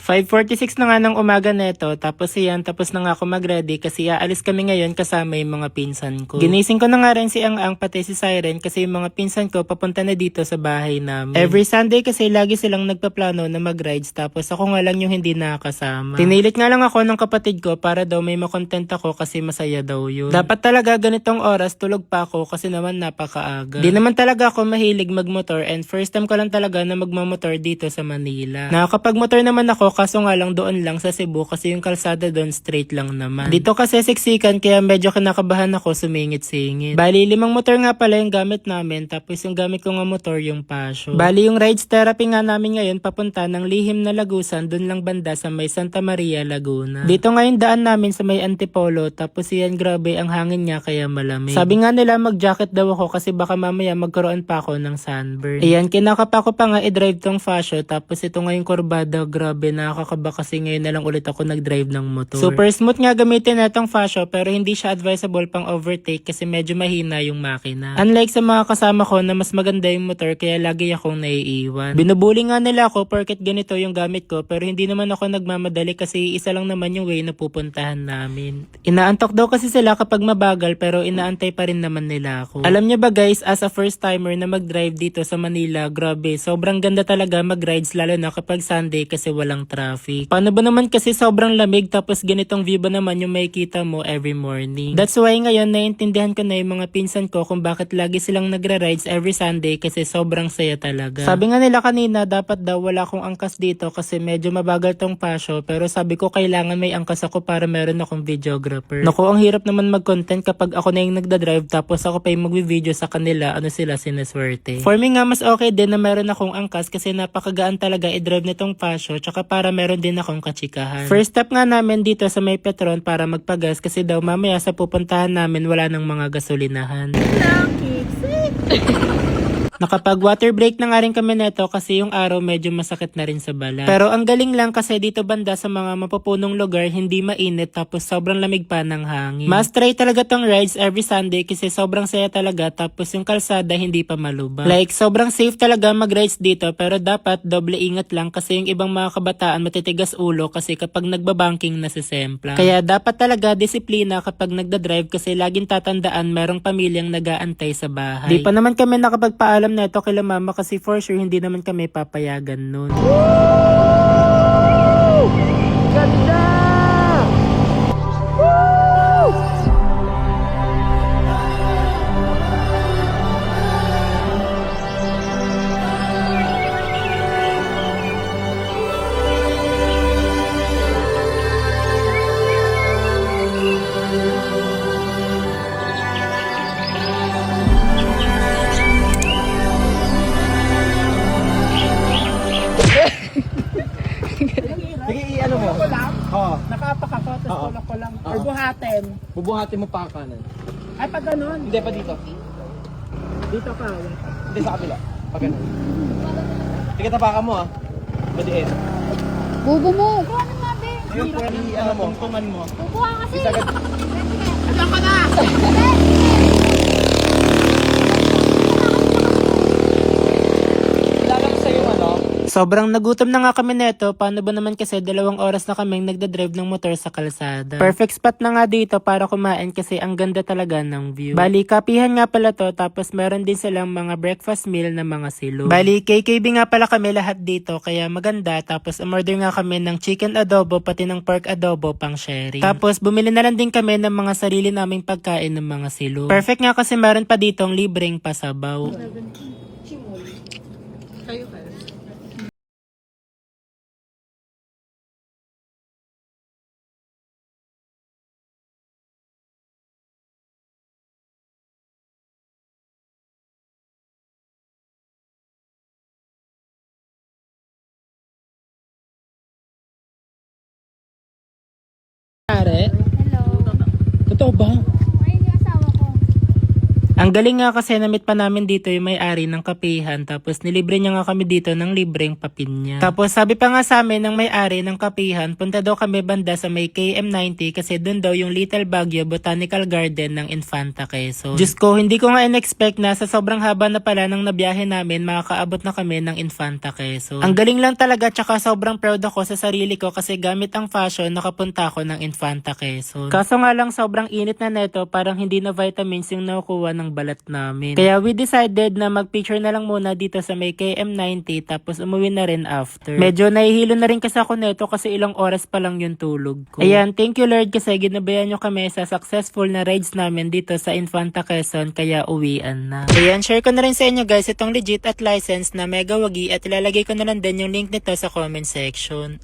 5:46 na nga ng umaga neto, tapos tapos na nga ako mag-ready kasi aalis kami ngayon kasama yung mga pinsan ko. Ginising ko na nga rin si Ang pati si Siren kasi yung mga pinsan ko papunta na dito sa bahay namin. Every Sunday kasi lagi silang nagpaplano na mag-rides tapos ako nga lang yung hindi nakakasama. Tinilit nga lang ako ng kapatid ko para daw may makontent ako kasi masaya daw yun. Dapat talaga ganitong oras tulog pa ako kasi naman napakaaga. Di naman talaga ako mahilig magmotor and first time ko lang talaga na magmamotor dito sa Manila. Nakakapagmotor naman ako kaso nga lang doon lang sa Cebu kasi yung kalsada doon straight lang naman. Dito kasi siksikan kaya medyo kinakabahan ako sumingit-singit. Bali 5 motor nga pala yung gamit namin tapos yung gamit ko nga motor yung Passion. Bali yung rides therapy nga namin ngayon papunta ng Lihim na Lagusan doon lang banda sa may Santa Maria, Laguna. Dito nga yung daan namin sa may Antipolo tapos grabe ang hangin niya kaya malamig. Sabi nga nila mag-jacket daw ako kasi baka mamaya magkaroon pa ako ng sunburn. Ayan, kinakapa ko pa nga i-drive tong Fasio tapos ito nga yung kurbada, grabe nakakaba kasi ngayon na lang ulit ako nag-drive ng motor. Super smooth nga gamitin na itong Fasio pero hindi siya advisable pang overtake kasi medyo mahina yung makina. Unlike sa mga kasama ko na mas maganda yung motor kaya lagi akong naiiwan. Binubuli nga nila ako porket ganito yung gamit ko pero hindi naman ako nagmamadali kasi isa lang naman yung way na pupuntahan namin. Inaantok daw kasi sila kapag mabagal pero inaantay pa rin naman nila ako. Alam niyo ba guys, as a first timer na mag-drive dito sa Manila, grabe, sobrang ganda talaga mag-rides lalo na kapag Sunday kasi walang traffic. Paano ba naman kasi sobrang lamig tapos ganitong view ba naman yung makikita mo every morning. That's why ngayon naiintindihan ko na yung mga pinsan ko kung bakit lagi silang nagra-rides every Sunday kasi sobrang saya talaga. Sabi nga nila kanina dapat daw wala akong angkas dito kasi medyo mabagal tong Pasio pero sabi ko kailangan may angkas ako para meron akong videographer. Naku, ang hirap naman mag-content kapag ako na yung nagda-drive tapos ako pa yung mag-video sa kanila, ano sila sinaswerte. For me nga mas okay din na meron akong angkas kasi napakagaan talaga i-drive nitong Pasio tsaka para meron din akong kachikahan. First step nga namin dito sa may Petron para magpagas kasi daw mamaya sa pupuntahan namin wala ng mga gasolinahan. Nakapag water break na nga rin kami neto kasi yung araw medyo masakit na rin sa balat. Pero ang galing lang kasi dito banda sa mga mapupunong lugar hindi mainit tapos sobrang lamig pa ng hangin. Must try talaga tong rides every Sunday kasi sobrang saya talaga tapos yung kalsada hindi pa malubak. Like sobrang safe talaga mag-rides dito pero dapat doble ingat lang kasi yung ibang mga kabataan matitigas ulo kasi kapag nagbabanking nasisemplang. Kaya dapat talaga disiplina kapag nagda-drive kasi laging tatandaan merong pamilyang nag-aantay sa bahay. Di pa naman kami nakapagpaalam na ito kila mama kasi for sure hindi naman kami papayagan nun. Woo! Ganda! Woo! Sige, ano mo? Oo. Nakapak ako, tapos tulak ko lang. Or buhatin. Bubuhatin mo pa kanan. Ay, pag ganun. Hindi pa dito. Dito ka. Hindi sa kabila. Pag ganun. Sige, tapakan mo Madiin. Bubo mo. Kuha na nga, be. Yung ano mo? Tungtungan mo. Bubuha kasi. Isagad. Alam ka na! Ilalap sa yung Sobrang nagutom na nga kami neto, paano ba naman kasi 2 oras na kaming nagdadrive ng motor sa kalsada. Perfect spot na nga dito para kumain kasi ang ganda talaga ng view. Bali, kapihan nga pala to tapos meron din silang mga breakfast meal na mga silog. Bali, KKB nga pala kami lahat dito kaya maganda tapos umorder nga kami ng chicken adobo pati ng pork adobo pang sharing. Tapos bumili na lang din kami ng mga sarili naming pagkain ng mga silog. Perfect nga kasi meron pa ditong libreng pasabaw. Hello. Totoo ba? Ayun yung asawa ko. Ang galing nga kasi na-meet pa namin dito yung may-ari ng kapihan tapos nilibre niya nga kami dito ng libreng papinya. Tapos sabi pa nga sa amin ng may-ari ng kapihan, punta daw kami banda sa may KM90 kasi dun daw yung Little Baguio Botanical Garden ng Infanta Quezon. Diyos ko, hindi ko nga in-expect na sa sobrang haba na pala ng nabiyahe namin makakaabot na kami ng Infanta Quezon. Ang galing lang talaga tsaka sobrang proud ako sa sarili ko kasi gamit ang fashion nakapunta ako ng Infanta Quezon. Kaso nga lang sobrang init na neto, parang hindi na vitamins yung nakukuha ng balat namin. Kaya we decided na mag-picture na lang muna dito sa may KM90 tapos umuwi na rin after. Medyo nahihilo na rin kasi ako neto kasi ilang oras pa lang yung tulog ko. Ayan, thank you Lord kasi ginabayan nyo kami sa successful na rides namin dito sa Infanta Quezon kaya uwian na. Ayan, share ko na rin sa inyo guys itong legit at license na Mega Wagi at ilalagay ko na lang din yung link nito sa comment section.